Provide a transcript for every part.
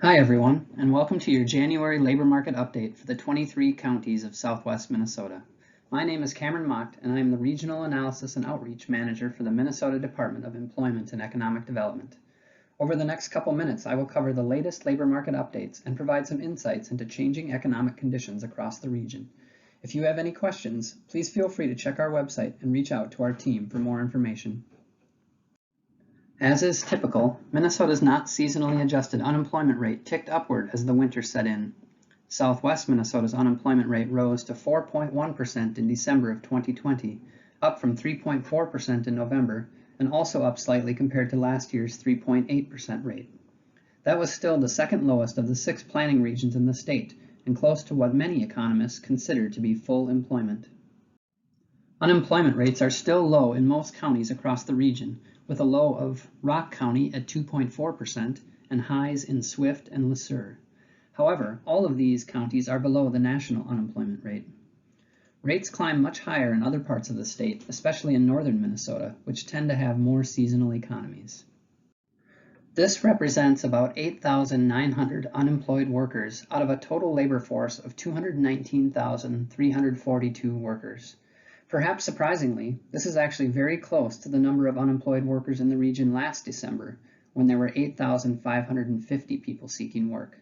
Hi everyone, and welcome to your January labor market update for the 23 counties of Southwest Minnesota. My name is Cameron Mocht, and I am the Regional Analysis and Outreach Manager for the Minnesota Department of Employment and Economic Development. Over the next couple minutes, I will cover the latest labor market updates and provide some insights into changing economic conditions across the region. If you have any questions, please feel free to check our website and reach out to our team for more information. As is typical, Minnesota's not seasonally adjusted unemployment rate ticked upward as the winter set in. Southwest Minnesota's unemployment rate rose to 4.1% in December of 2020, up from 3.4% in November, and also up slightly compared to last year's 3.8% rate. That was still the second lowest of the 6 planning regions in the state, and close to what many economists consider to be full employment. Unemployment rates are still low in most counties across the region, with a low of Rock County at 2.4% and highs in Swift and Le Sueur. However, all of these counties are below the national unemployment rate. Rates climb much higher in other parts of the state, especially in northern Minnesota, which tend to have more seasonal economies. This represents about 8,900 unemployed workers out of a total labor force of 219,342 workers. Perhaps surprisingly, this is actually very close to the number of unemployed workers in the region last December, when there were 8,550 people seeking work.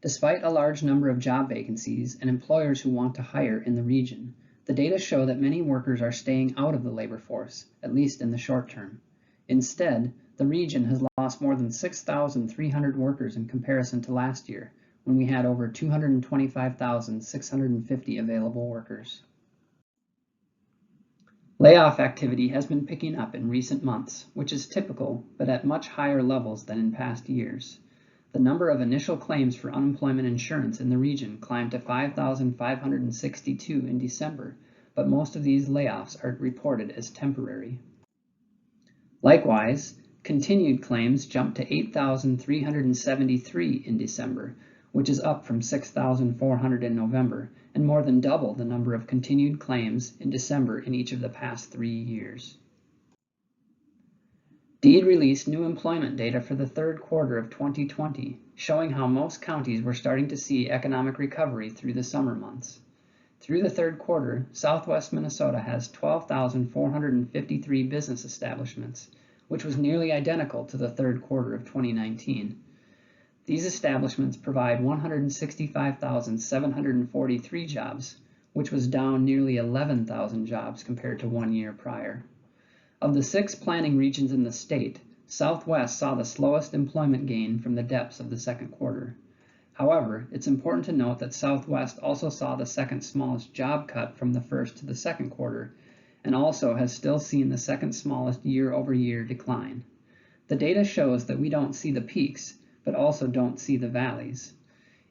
Despite a large number of job vacancies and employers who want to hire in the region, the data show that many workers are staying out of the labor force, at least in the short term. Instead, the region has lost more than 6,300 workers in comparison to last year, when we had over 225,650 available workers. Layoff activity has been picking up in recent months, which is typical, but at much higher levels than in past years. The number of initial claims for unemployment insurance in the region climbed to 5,562 in December, but most of these layoffs are reported as temporary. Likewise, continued claims jumped to 8,373 in December, which is up from 6,400 in November, and more than double the number of continued claims in December in each of the past 3 years. Deed released new employment data for the third quarter of 2020, showing how most counties were starting to see economic recovery through the summer months. Through the third quarter, Southwest Minnesota has 12,453 business establishments, which was nearly identical to the third quarter of 2019. These establishments provide 165,743 jobs, which was down nearly 11,000 jobs compared to 1 year prior. Of the 6 planning regions in the state, Southwest saw the slowest employment gain from the depths of the second quarter. However, it's important to note that Southwest also saw the second smallest job cut from the first to the second quarter, and also has still seen the second smallest year-over-year decline. The data shows that we don't see the peaks, but also don't see the valleys.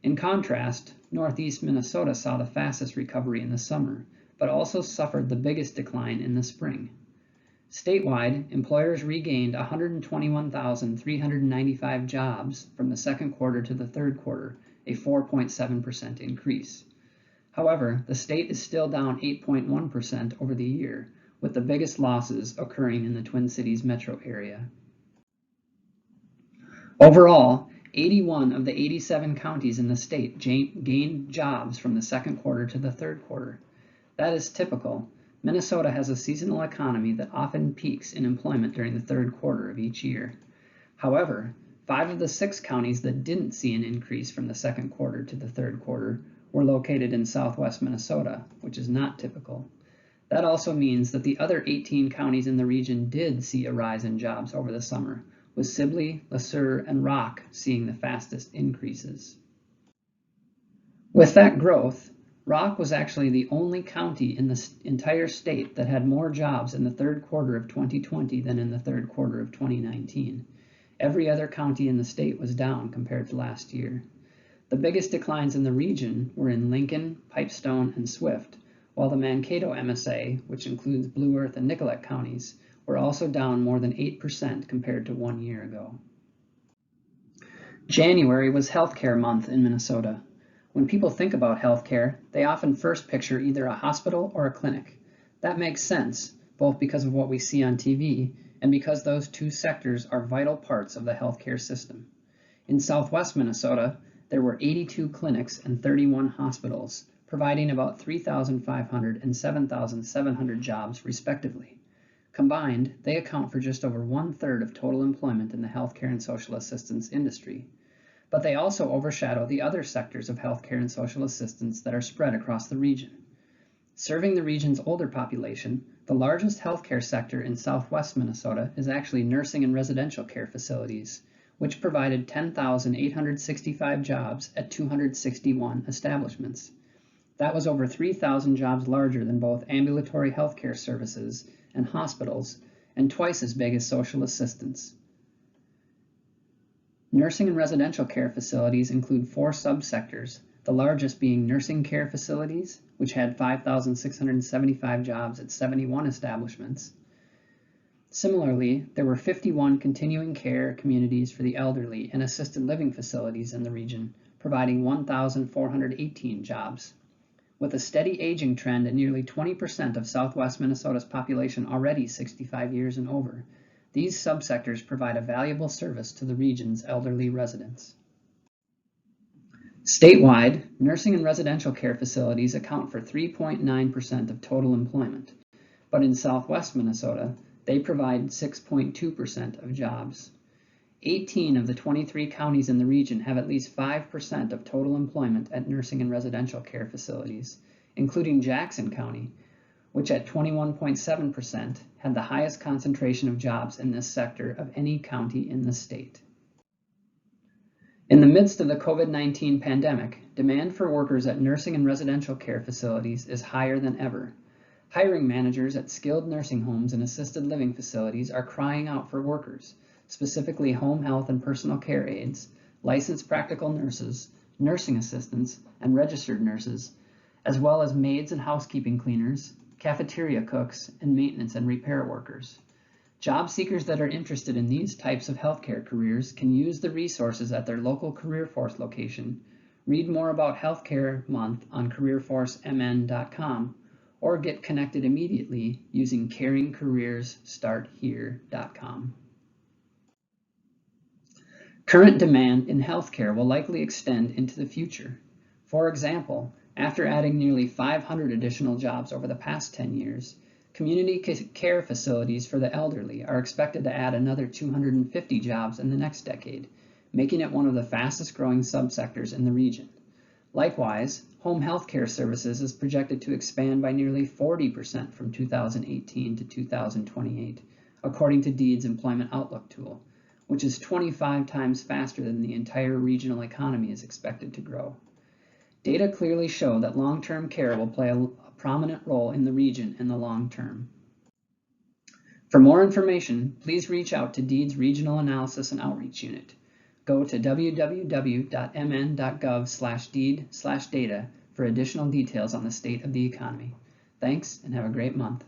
In contrast, Northeast Minnesota saw the fastest recovery in the summer, but also suffered the biggest decline in the spring. Statewide, employers regained 121,395 jobs from the second quarter to the third quarter, a 4.7% increase. However, the state is still down 8.1% over the year, with the biggest losses occurring in the Twin Cities metro area. Overall, 81 of the 87 counties in the state gained jobs from the second quarter to the third quarter. That is typical. Minnesota has a seasonal economy that often peaks in employment during the third quarter of each year. However, 5 of the 6 counties that didn't see an increase from the second quarter to the third quarter were located in Southwest Minnesota, which is not typical. That also means that the other 18 counties in the region did see a rise in jobs over the summer, with Sibley, Le Sueur, and Rock seeing the fastest increases. With that growth, Rock was actually the only county in the entire state that had more jobs in the third quarter of 2020 than in the third quarter of 2019. Every other county in the state was down compared to last year. The biggest declines in the region were in Lincoln, Pipestone, and Swift, while the Mankato MSA, which includes Blue Earth and Nicollet counties, were also down more than 8% compared to 1 year ago. January was healthcare month in Minnesota. When people think about healthcare, they often first picture either a hospital or a clinic. That makes sense, both because of what we see on TV and because those two sectors are vital parts of the healthcare system. In Southwest Minnesota, there were 82 clinics and 31 hospitals, providing about 3,500 and 7,700 jobs respectively. Combined, they account for just over 1/3 of total employment in the healthcare and social assistance industry. But they also overshadow the other sectors of healthcare and social assistance that are spread across the region. Serving the region's older population, the largest healthcare sector in Southwest Minnesota is actually nursing and residential care facilities, which provided 10,865 jobs at 261 establishments. That was over 3,000 jobs larger than both ambulatory healthcare services and hospitals, and twice as big as social assistance. Nursing and residential care facilities include 4 subsectors, the largest being nursing care facilities, which had 5,675 jobs at 71 establishments. Similarly, there were 51 continuing care communities for the elderly and assisted living facilities in the region, providing 1,418 jobs. With a steady aging trend at nearly 20% of Southwest Minnesota's population already 65 years and over, these subsectors provide a valuable service to the region's elderly residents. Statewide, nursing and residential care facilities account for 3.9% of total employment, but in Southwest Minnesota, they provide 6.2% of jobs. 18 of the 23 counties in the region have at least 5% of total employment at nursing and residential care facilities, including Jackson County, which at 21.7% had the highest concentration of jobs in this sector of any county in the state. In the midst of the COVID-19 pandemic, demand for workers at nursing and residential care facilities is higher than ever. Hiring managers at skilled nursing homes and assisted living facilities are crying out for workers, specifically home health and personal care aides, licensed practical nurses, nursing assistants, and registered nurses, as well as maids and housekeeping cleaners, cafeteria cooks, and maintenance and repair workers. Job seekers that are interested in these types of healthcare careers can use the resources at their local CareerForce location, read more about Healthcare Month on CareerForceMN.com, or get connected immediately using caringcareersstarthere.com. Current demand in healthcare will likely extend into the future. For example, after adding nearly 500 additional jobs over the past 10 years, community care facilities for the elderly are expected to add another 250 jobs in the next decade, making it one of the fastest growing subsectors in the region. Likewise, home health care services is projected to expand by nearly 40% from 2018 to 2028, according to Deed's Employment Outlook tool, which is 25 times faster than the entire regional economy is expected to grow. Data clearly show that long-term care will play a prominent role in the region in the long term. For more information, please reach out to Deed's Regional Analysis and Outreach Unit. Go to www.mn.gov/deed/data for additional details on the state of the economy. Thanks, and have a great month.